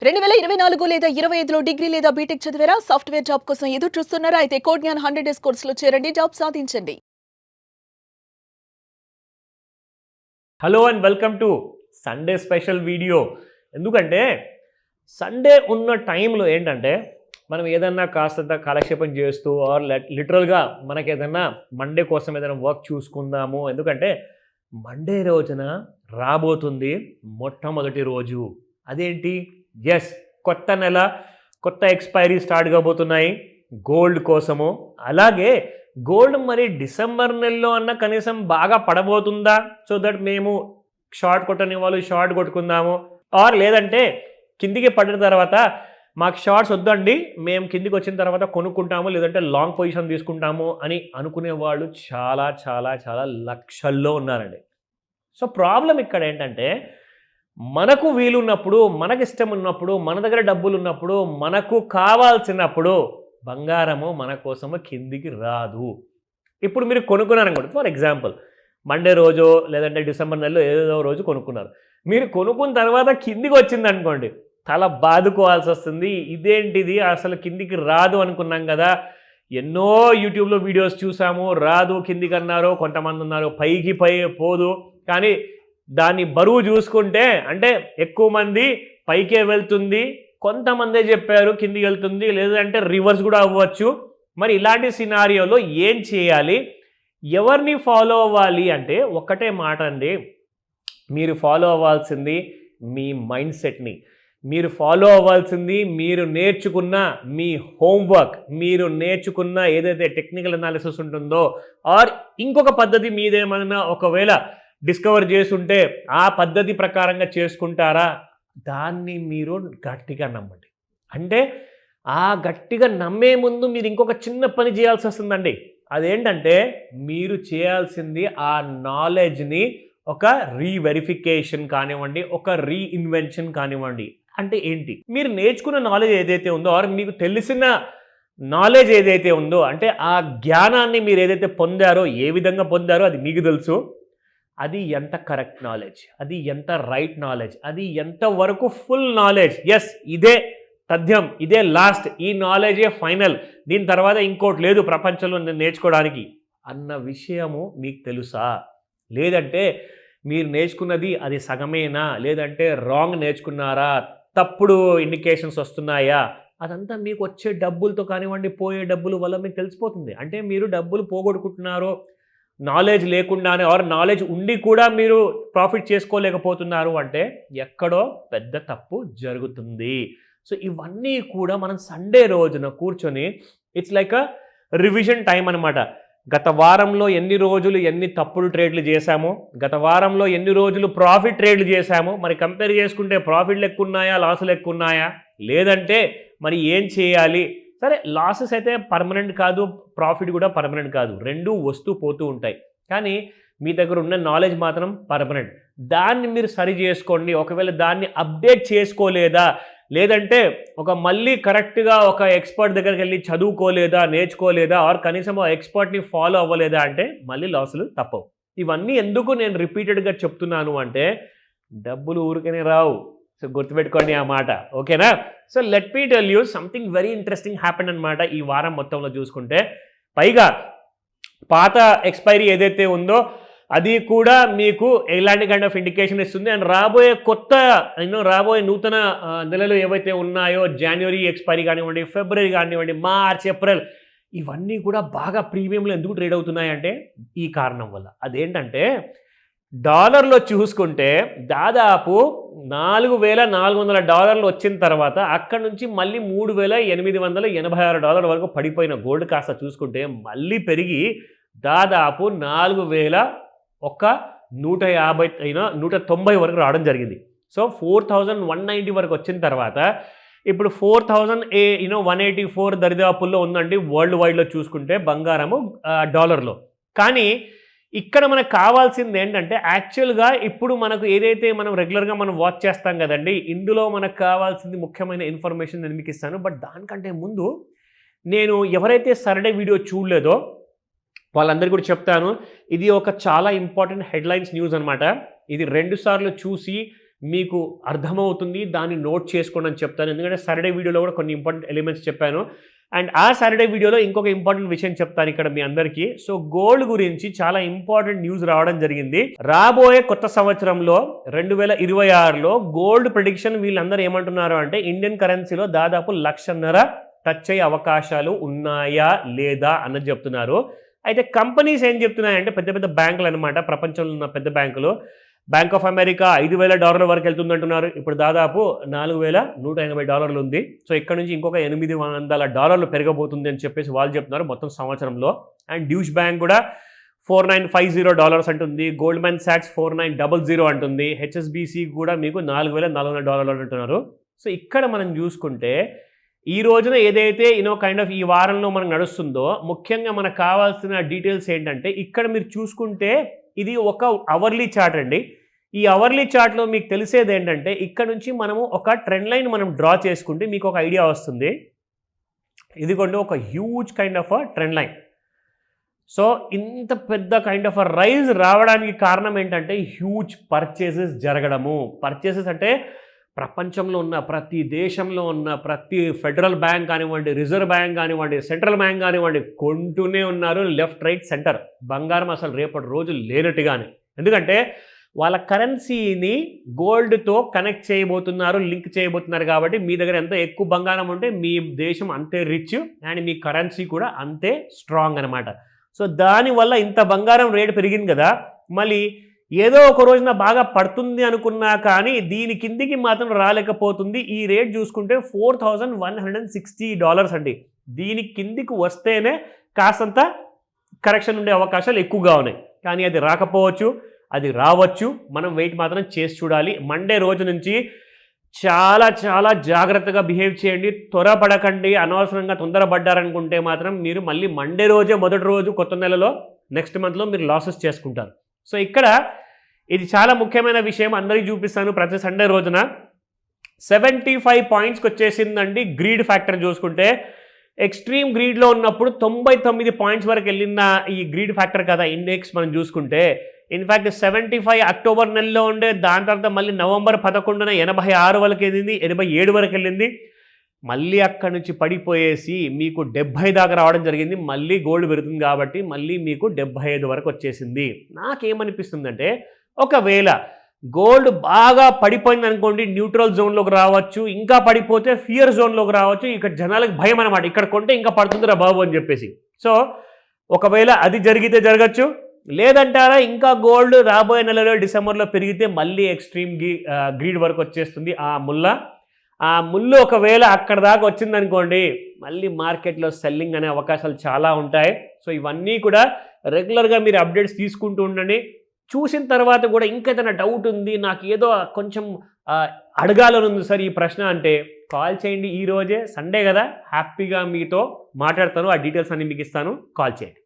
2024 లేదా 25లో డిగ్రీ లేదా బీటెక్ చదివారా? సాఫ్ట్‌వేర్ జాబ్ కోసం ఎదురు చూస్తున్నారా? అయితే కోడ్ జ్ఞాన్ 100 డేస్ కోర్సులో చేరండి. జాబ్ సాధించండి. Hello and welcome to Sunday special video. ఎందుకంటే సండే ఉన్న టైంలో ఏంటంటే మనం ఏదన్నా కాస్తంత కాలక్షేపం చేస్తూ ఆర్ లిటరల్గా మనకి ఏదన్నా మండే కోసం ఏదైనా వర్క్ చూసుకుందాము. ఎందుకంటే మండే రోజున రాబోతుంది మొట్టమొదటి రోజు. అదేంటి? ఎస్, కొత్త నెల, కొత్త ఎక్స్పైరీ స్టార్ట్ కాబోతున్నాయి గోల్డ్ కోసము. అలాగే గోల్డ్ మరి డిసెంబర్ నెలలో అన్న కనీసం బాగా పడబోతుందా? సో దట్ మేము షార్ట్ కొట్టని వాళ్ళు షార్ట్ కొట్టుకుందాము. ఆర్ లేదంటే కిందికి పడిన తర్వాత మాకు షార్ట్స్ వద్దండి, మేము కిందికి వచ్చిన తర్వాత కొనుక్కుంటాము, లేదంటే లాంగ్ పొజిషన్ తీసుకుంటాము అని అనుకునే వాళ్ళు చాలా చాలా చాలా లక్షల్లో ఉన్నారండి. సో ప్రాబ్లం ఇక్కడ ఏంటంటే మనకు వీలున్నప్పుడు, మనకిష్టం ఉన్నప్పుడు, మన దగ్గర డబ్బులు ఉన్నప్పుడు, మనకు కావాల్సినప్పుడు బంగారము మన కోసము కిందికి రాదు. ఇప్పుడు మీరు కొనుక్కున్నారనుకోండి, ఫర్ ఎగ్జాంపుల్ మండే రోజో లేదంటే డిసెంబర్ నెలలో ఏదో రోజు కొనుక్కున్నారు. మీరు కొనుక్కున్న తర్వాత కిందికి వచ్చిందనుకోండి, తల బాదుకోవాల్సి వస్తుంది. ఇదేంటిది, అసలు కిందికి రాదు అనుకున్నాం కదా, ఎన్నో యూట్యూబ్లో వీడియోస్ చూసాము, రాదు కిందికి అన్నారు, కొంతమంది ఉన్నారు పైకి పోదు. కానీ దాన్ని బరువు చూసుకుంటే అంటే ఎక్కువ మంది పైకే వెళ్తుంది, కొంతమందే చెప్పారు కిందికి వెళ్తుంది, లేదంటే రివర్స్ కూడా అవ్వచ్చు. మరి ఇలాంటి సినారియోలో ఏం చేయాలి, ఎవరిని ఫాలో అవ్వాలి అంటే ఒక్కటే మాట అండి, మీరు ఫాలో అవ్వాల్సింది మీ మైండ్ సెట్ని. మీరు ఫాలో అవ్వాల్సింది మీరు నేర్చుకున్న మీ హోంవర్క్, మీరు నేర్చుకున్న ఏదైతే టెక్నికల్ అనాలిసిస్ ఉంటుందో, ఆర్ ఇంకొక పద్ధతి మీదేమన్నా ఒకవేళ డిస్కవర్ చేసుంటే ఆ పద్ధతి ప్రకారంగా చేసుకుంటారా, దాన్ని మీరు గట్టిగా నమ్మండి. అంటే ఆ గట్టిగా నమ్మే ముందు మీరు ఇంకొక చిన్న పని చేయాల్సి వస్తుందండి. అదేంటంటే మీరు చేయాల్సింది ఆ నాలెడ్జ్ని ఒక రీవెరిఫికేషన్ కానివ్వండి, ఒక రీఇన్వెన్షన్ కానివ్వండి. అంటే ఏంటి, మీరు నేర్చుకున్న నాలెడ్జ్ ఏదైతే ఉందో ఆర్ మీకు తెలిసిన నాలెడ్జ్ ఏదైతే ఉందో, అంటే ఆ జ్ఞానాన్ని మీరు ఏదైతే పొందారో, ఏ విధంగా పొందారో అది మీకు తెలుసు. అది ఎంత కరెక్ట్ నాలెడ్జ్, అది ఎంత రైట్ నాలెడ్జ్, అది ఎంతవరకు ఫుల్ నాలెడ్జ్, ఎస్ ఇదే తథ్యం, ఇదే లాస్ట్, ఈ నాలెడ్జే ఫైనల్, దీని తర్వాత ఇంకోటి లేదు ప్రపంచంలో నేను నేర్చుకోవడానికి అన్న విషయము మీకు తెలుసా? లేదంటే మీరు నేర్చుకున్నది అది సగమేనా, లేదంటే రాంగ్ నేర్చుకున్నారా, తప్పుడు ఇండికేషన్స్ వస్తున్నాయా, అదంతా మీకు వచ్చే డబ్బులతో కానివ్వండి, పోయే డబ్బుల వల్ల మీకు తెలిసిపోతుంది. అంటే మీరు డబ్బులు పోగొట్టుకుంటున్నారో నాలెడ్జ్ లేకుండానే, ఆర్ నాలెడ్జ్ ఉండి కూడా మీరు ప్రాఫిట్ చేసుకోలేకపోతున్నారు అంటే ఎక్కడో పెద్ద తప్పు జరుగుతుంది. సో ఇవన్నీ కూడా మనం సండే రోజున కూర్చొని it's like a revision time అనమాట. గత వారంలో ఎన్ని రోజులు ఎన్ని తప్పుడు ట్రేడ్లు చేశామో, గత వారంలో ఎన్ని రోజులు ప్రాఫిట్ ట్రేడ్లు చేశామో, మరి కంపేర్ చేసుకుంటే ప్రాఫిట్లు ఎక్కువ ఉన్నాయా, లాసులు ఎక్కువ ఉన్నాయా, లేదంటే మరి ఏం చేయాలి. సరే, లాసెస్ అయితే పర్మనెంట్ కాదు, ప్రాఫిట్ కూడా పర్మనెంట్ కాదు, రెండూ వస్తూ పోతూ ఉంటాయి. కానీ మీ దగ్గర ఉన్న నాలెడ్జ్ మాత్రం పర్మనెంట్. దాన్ని మీరు సరి చేసుకోండి. ఒకవేళ దాన్ని అప్డేట్ చేసుకోలేదా, లేదంటే మళ్ళీ కరెక్ట్గా ఒక ఎక్స్పర్ట్ దగ్గరికి వెళ్ళి చదువుకోలేదా, నేర్చుకోలేదా, ఆర్ కనీసం ఆ ఎక్స్పర్ట్ని ఫాలో అవ్వలేదా అంటే మళ్ళీ లాసులు తప్పవు. ఇవన్నీ ఎందుకు నేను రిపీటెడ్గా చెప్తున్నాను అంటే డబ్బులు ఊరికనే రావు. సో గుర్తుపెట్టుకోండి ఆ మాట, ఓకేనా? So let me tell you something very interesting happen అనమాట ఈ వారం మొత్తంలో చూసుకుంటే. పైగా పాత ఎక్స్పైరీ ఏదైతే ఉందో అది కూడా మీకు ఎలాంటి కైండ్ ఆఫ్ ఇండికేషన్ ఇస్తుంది. అండ్ రాబోయే నూతన నెలలు ఏవైతే ఉన్నాయో, జనవరి ఎక్స్పైరీ కానివ్వండి, ఫిబ్రవరి కానివ్వండి, మార్చ్, ఏప్రిల్, ఇవన్నీ కూడా బాగా ప్రీమియంలో ఎందుకు ట్రేడ్ అవుతున్నాయంటే ఈ కారణం వల్ల. అదేంటంటే డాలర్లో చూసుకుంటే దాదాపు $4,400 వచ్చిన తర్వాత అక్కడ నుంచి మళ్ళీ $3,886 వరకు పడిపోయిన గోల్డ్ కాస్త చూసుకుంటే మళ్ళీ పెరిగి దాదాపు 4,190 వరకు రావడం జరిగింది. సో 4,190 వరకు వచ్చిన తర్వాత ఇప్పుడు 4,184 దరిదాపుల్లో ఉందండి వరల్డ్ వైడ్లో చూసుకుంటే బంగారము డాలర్లో. కానీ ఇక్కడ మనకు కావాల్సింది ఏంటంటే యాక్చువల్గా ఇప్పుడు మనకు ఏదైతే మనం రెగ్యులర్గా మనం వాచ్ చేస్తాం కదండి, ఇందులో మనకు కావాల్సింది ముఖ్యమైన ఇన్ఫర్మేషన్ నేను మీకు ఇస్తాను. బట్ దానికంటే ముందు నేను ఎవరైతే సర్డే వీడియో చూడలేదో వాళ్ళందరికీ కూడా చెప్తాను. ఇది ఒక చాలా ఇంపార్టెంట్ హెడ్లైన్స్ న్యూస్ అనమాట. ఇది 2 సార్లు చూసి మీకు అర్థమవుతుంది, దాన్ని నోట్ చేసుకోండి అని చెప్తాను. ఎందుకంటే సాటర్డే వీడియోలో కూడా కొన్ని ఇంపార్టెంట్ ఎలిమెంట్స్ చెప్పాను. అండ్ ఆ సాటర్డే వీడియోలో ఇంకొక ఇంపార్టెంట్ విషయం చెప్తాను ఇక్కడ మీ అందరికీ. సో గోల్డ్ గురించి చాలా ఇంపార్టెంట్ న్యూస్ రావడం జరిగింది. రాబోయే కొత్త సంవత్సరంలో 2026లో గోల్డ్ ప్రెడిక్షన్ వీళ్ళందరూ ఏమంటున్నారు అంటే ఇండియన్ కరెన్సీలో దాదాపు 1.5 లక్ష టచ్ అయ్యే అవకాశాలు ఉన్నాయా లేదా అన్నది చెప్తున్నారు. అయితే కంపెనీస్ ఏం చెప్తున్నాయంటే పెద్ద పెద్ద బ్యాంకులు అనమాట, ప్రపంచంలో ఉన్న పెద్ద బ్యాంకులు. బ్యాంక్ ఆఫ్ అమెరికా $5,000 వరకు వెళ్తుందంటున్నారు. ఇప్పుడు దాదాపు $4,180 ఉంది. సో ఇక్కడ నుంచి ఇంకొక $800 పెరగబోతుంది అని చెప్పేసి వాళ్ళు చెప్తున్నారు మొత్తం సంవత్సరంలో. అండ్ డ్యూష్ బ్యాంక్ కూడా $4,950 అంటుంది. గోల్డ్మెన్ సాక్స్ 4,900 అంటుంది. హెచ్ఎస్బిసి కూడా మీకు $4,400 అంటున్నారు. సో ఇక్కడ మనం చూసుకుంటే ఈ రోజున ఏదైతే కైండ్ ఆఫ్ ఈ వారంలో మనకు నడుస్తుందో ముఖ్యంగా మనకు కావాల్సిన డీటెయిల్స్ ఏంటంటే ఇక్కడ మీరు చూసుకుంటే ఇది ఒక అవర్లీ చార్ట్ అండి. ఈ అవర్లీ చార్ట్లో మీకు తెలిసేది ఏంటంటే ఇక్కడ నుంచి మనము ఒక ట్రెండ్ లైన్ మనం డ్రా చేసుకుంటే మీకు ఒక ఐడియా వస్తుంది. ఇదిగోండి ఒక huge kind of trend line. So ఇంత పెద్ద కైండ్ ఆఫ్ రైజ్ రావడానికి కారణం ఏంటంటే హ్యూజ్ పర్చేసెస్ జరగడము. పర్చేసెస్ అంటే ప్రపంచంలో ఉన్న ప్రతి దేశంలో ఉన్న ప్రతి ఫెడరల్ బ్యాంక్ కానివ్వండి, రిజర్వ్ బ్యాంక్ కానివ్వండి, సెంట్రల్ బ్యాంక్ కానివ్వండి కొంటూనే ఉన్నారు. లెఫ్ట్ రైట్ సెంటర్ బంగారం అసలు రేపటి రోజు లేనట్టుగానే. ఎందుకంటే వాళ్ళ కరెన్సీని గోల్డ్తో కనెక్ట్ చేయబోతున్నారు, లింక్ చేయబోతున్నారు. కాబట్టి మీ దగ్గర ఎంత ఎక్కువ బంగారం ఉంటే మీ దేశం అంతే రిచ్ అండ్ మీ కరెన్సీ కూడా అంతే స్ట్రాంగ్ అనమాట. సో దానివల్ల ఇంత బంగారం రేటు పెరిగింది కదా, మళ్ళీ ఏదో ఒక రోజున బాగా పడుతుంది అనుకున్నా కానీ దీని కిందికి మాత్రం రాలేకపోతుంది. ఈ రేట్ చూసుకుంటే $4,160 అండి. దీని కిందికి వస్తేనే కాస్తంత కరెక్షన్ ఉండే అవకాశాలు ఎక్కువగా ఉన్నాయి. కానీ అది రాకపోవచ్చు, అది రావచ్చు. మనం వెయిట్ మాత్రం చేసి చూడాలి. మండే రోజు నుంచి చాలా చాలా జాగ్రత్తగా బిహేవ్ చేయండి. త్వరపడకండి. అనవసరంగా తొందరపడ్డారనుకుంటే మాత్రం మీరు మళ్ళీ మండే రోజే మొదటి రోజు కొత్త నెలలో నెక్స్ట్ మంత్లో మీరు లాసెస్ చేసుకుంటారు. సో ఇక్కడ ఇది చాలా ముఖ్యమైన విషయం అందరికీ చూపిస్తాను. ప్రతి సండే రోజున 75 పాయింట్స్కి వచ్చేసిందండి గ్రీడ్ ఫ్యాక్టర్ చూసుకుంటే. ఎక్స్ట్రీమ్ గ్రీడ్లో ఉన్నప్పుడు 99 పాయింట్స్ వరకు వెళ్ళిన ఈ గ్రీడ్ ఫ్యాక్టర్ కదా ఇండెక్స్ మనం చూసుకుంటే. ఇన్ఫ్యాక్ట్ 75 అక్టోబర్ నెలలో ఉండే, దాని తర్వాత మళ్ళీ నవంబర్ 11న 86 వరకు వెళ్ళింది, 87 వరకు వెళ్ళింది. మళ్ళీ అక్కడి నుంచి పడిపోయేసి మీకు 70 దాకా రావడం జరిగింది. మళ్ళీ గోల్డ్ పెరుగుతుంది కాబట్టి మళ్ళీ మీకు 75 వరకు వచ్చేసింది. నాకేమనిపిస్తుందంటే ఒకవేళ గోల్డ్ బాగా పడిపోయింది అనుకోండి న్యూట్రల్ జోన్లోకి రావచ్చు, ఇంకా పడిపోతే ఫియర్ జోన్లోకి రావచ్చు. ఇక్కడ జనాలకు భయం అనమాట, ఇక్కడ కొంటే ఇంకా పడుతుందిరా బాబు అని చెప్పేసి. సో ఒకవేళ అది జరిగితే జరగచ్చు. లేదంటారా ఇంకా గోల్డ్ రాబోయే నెలలో డిసెంబర్లో పెరిగితే మళ్ళీ ఎక్స్ట్రీమ్ గ్రీడ్ వరకు వచ్చేస్తుంది ఆ ముళ్ళు ఒకవేళ అక్కడ దాకా వచ్చిందనుకోండి మళ్ళీ మార్కెట్లో సెల్లింగ్ అనే అవకాశాలు చాలా ఉంటాయి. సో ఇవన్నీ కూడా రెగ్యులర్గా మీరు అప్డేట్స్ తీసుకుంటూ ఉండండి. చూసిన తర్వాత కూడా ఇంకేదైనా డౌట్ ఉంది, నాకు ఏదో కొంచెం అడగాలని ఉంది సార్ ఈ ప్రశ్న అంటే కాల్ చేయండి. ఈ రోజే సండే కదా, హ్యాపీగా మీతో మాట్లాడతాను. ఆ డీటెయిల్స్ అన్ని మీకు ఇస్తాను. కాల్ చేయండి.